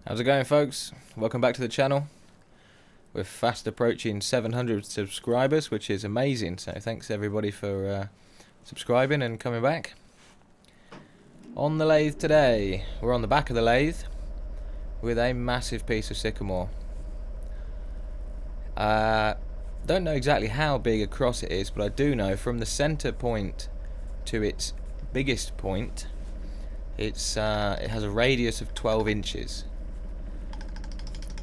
How's it going, folks? Welcome back to the channel. We're fast approaching 700 subscribers, which is amazing, so thanks everybody for subscribing and coming back. On the lathe today, we're on the back of the lathe with a massive piece of sycamore. Don't know exactly how big across it is, but I do know from the center point to its biggest point, it has a radius of 12 inches.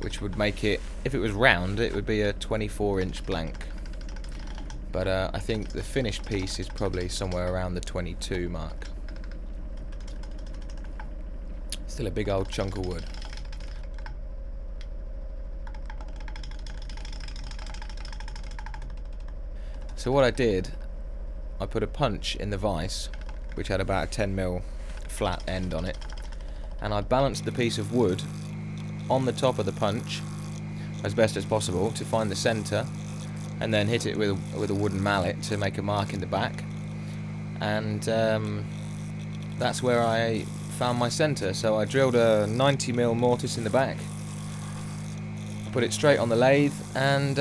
Which would make it, if it was round, it would be a 24-inch blank. But I think the finished piece is probably somewhere around the 22 mark. Still a big old chunk of wood. So what I did, I put a punch in the vise, which had about a 10mm flat end on it, and I balanced the piece of wood on the top of the punch as best as possible to find the center, and then hit it with a wooden mallet to make a mark in the back, and that's where I found my center. So I drilled a 90mm mortise in the back, put it straight on the lathe, and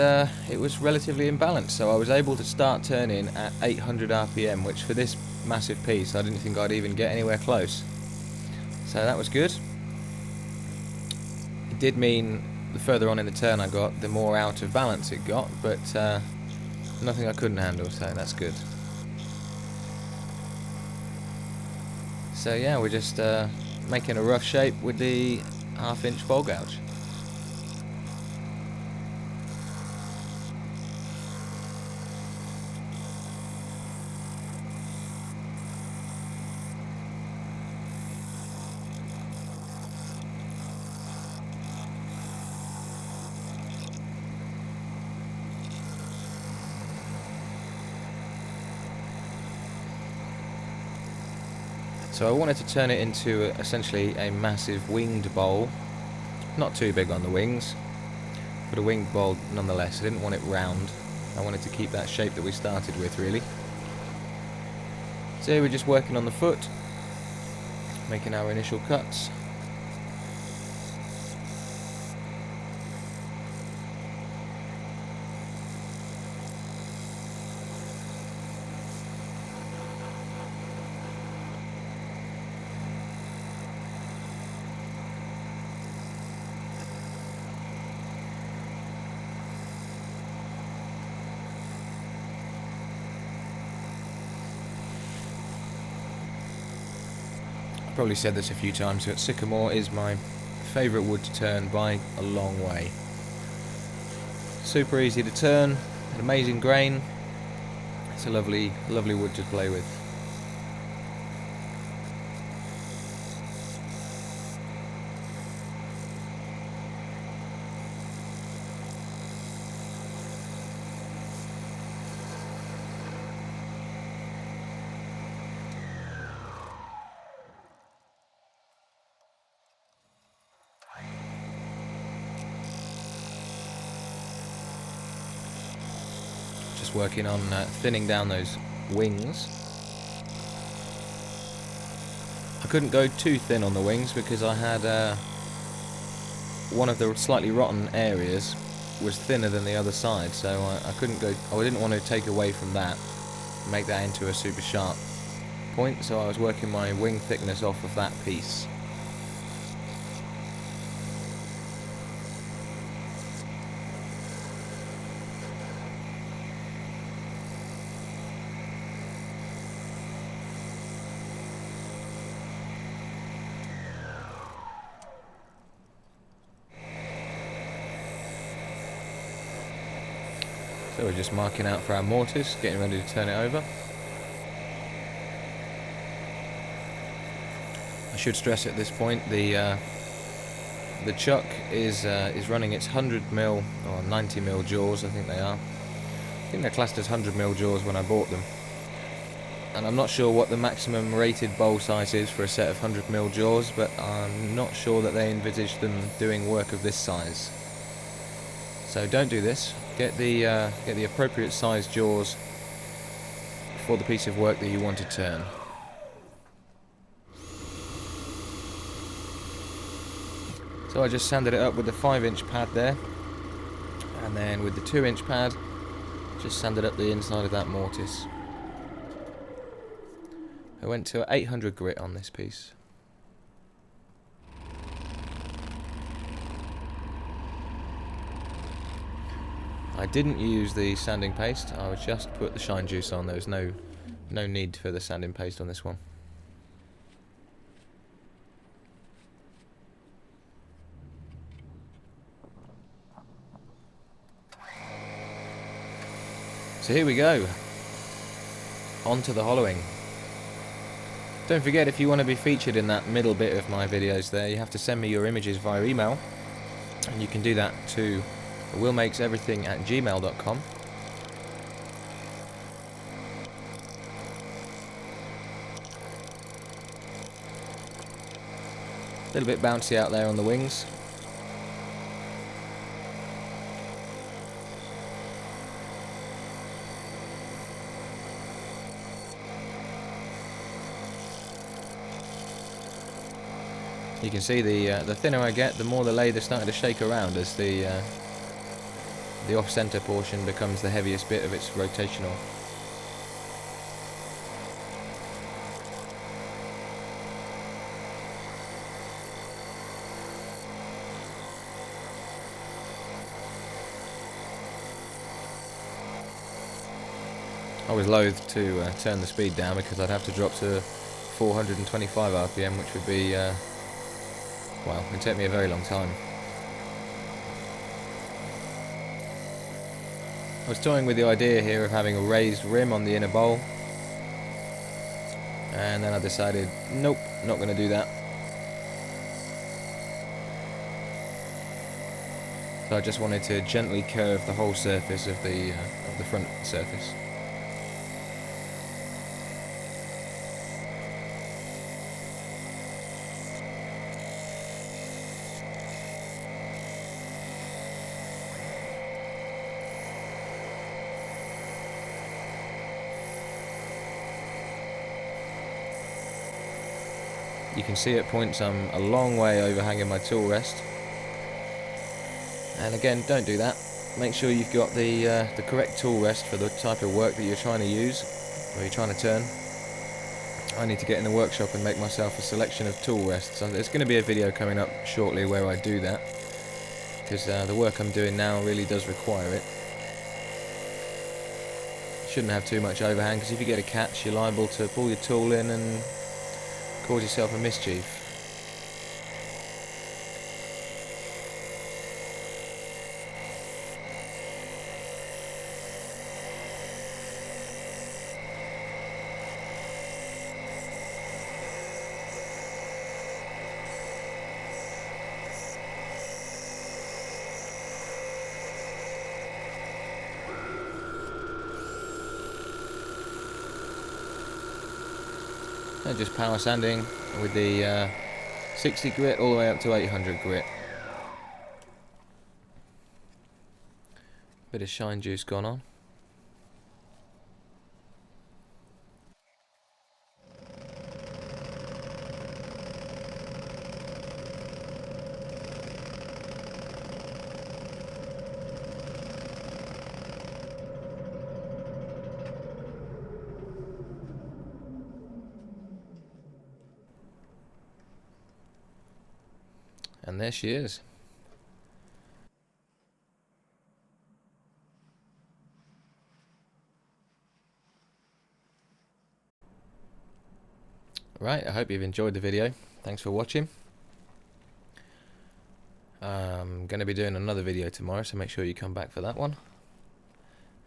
it was relatively imbalanced, so I was able to start turning at 800 RPM, which for this massive piece I didn't think I'd even get anywhere close, so that was good. Did mean the further on in the turn I got, the more out of balance it got, but nothing I couldn't handle, so that's good. So yeah, we're just making a rough shape with the 1/2-inch bowl gouge. So I wanted to turn it into essentially a massive winged bowl. Not too big on the wings, but a winged bowl nonetheless. I didn't want it round. I wanted to keep that shape that we started with, really. So we're just working on the foot, making our initial cuts. Probably said this a few times, but Sycamore is my favourite wood to turn by a long way. Super easy to turn, an amazing grain. It's a lovely wood to play with. Just working on thinning down those wings. I couldn't go too thin on the wings because I had one of the slightly rotten areas was thinner than the other side, so I couldn't go. I didn't want to take away from that, make that into a super sharp point, so I was working my wing thickness off of that piece. So we're just marking out for our mortise, getting ready to turn it over. I should stress at this point the chuck is running its 100mm or 90mm jaws, I think they are. I think they're classed as 100mm jaws when I bought them. And I'm not sure what the maximum rated bowl size is for a set of 100mm jaws, but I'm not sure that they envisage them doing work of this size. So don't do this. Get the appropriate size jaws for the piece of work that you want to turn. So I just sanded it up with the 5-inch pad there, and then with the 2-inch pad just sanded up the inside of that mortise. I went to 800 grit on this piece. I didn't use the sanding paste, I would just put the shine juice on. There was no need for the sanding paste on this one. So here we go, on to the hollowing. Don't forget, if you want to be featured in that middle bit of my videos there, you have to send me your images via email, and you can do that to willmakeseverything@gmail.com. A little bit bouncy out there on the wings. You can see the thinner I get, the more the lathe is starting to shake around as the off-center portion becomes the heaviest bit of its rotational. I was loath to turn the speed down because I'd have to drop to 425 RPM, which would be, well, it would take me a very long time. I was toying with the idea here of having a raised rim on the inner bowl, and then I decided, nope, not going to do that. So I just wanted to gently curve the whole surface of the front surface. You can see at points I'm a long way overhanging my tool rest. And again, don't do that. Make sure you've got the correct tool rest for the type of work that you're trying to use, or you're trying to turn. I need to get in the workshop and make myself a selection of tool rests. So there's going to be a video coming up shortly where I do that, because the work I'm doing now really does require it. Shouldn't have too much overhang, because if you get a catch, you're liable to pull your tool in and cause yourself a mischief. And just power sanding with the 60 grit all the way up to 800 grit. Bit of shine juice gone on. And there she is. Right, I hope you've enjoyed the video. Thanks for watching. I'm going to be doing another video tomorrow, so make sure you come back for that one.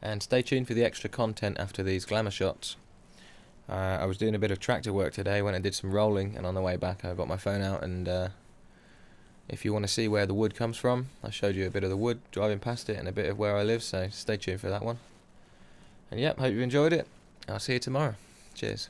And stay tuned for the extra content after these glamour shots. I was doing a bit of tractor work today when I did some rolling, and on the way back I got my phone out, and if you want to see where the wood comes from, I showed you a bit of the wood driving past it and a bit of where I live, so stay tuned for that one. And yep, hope you enjoyed it. I'll see you tomorrow. Cheers.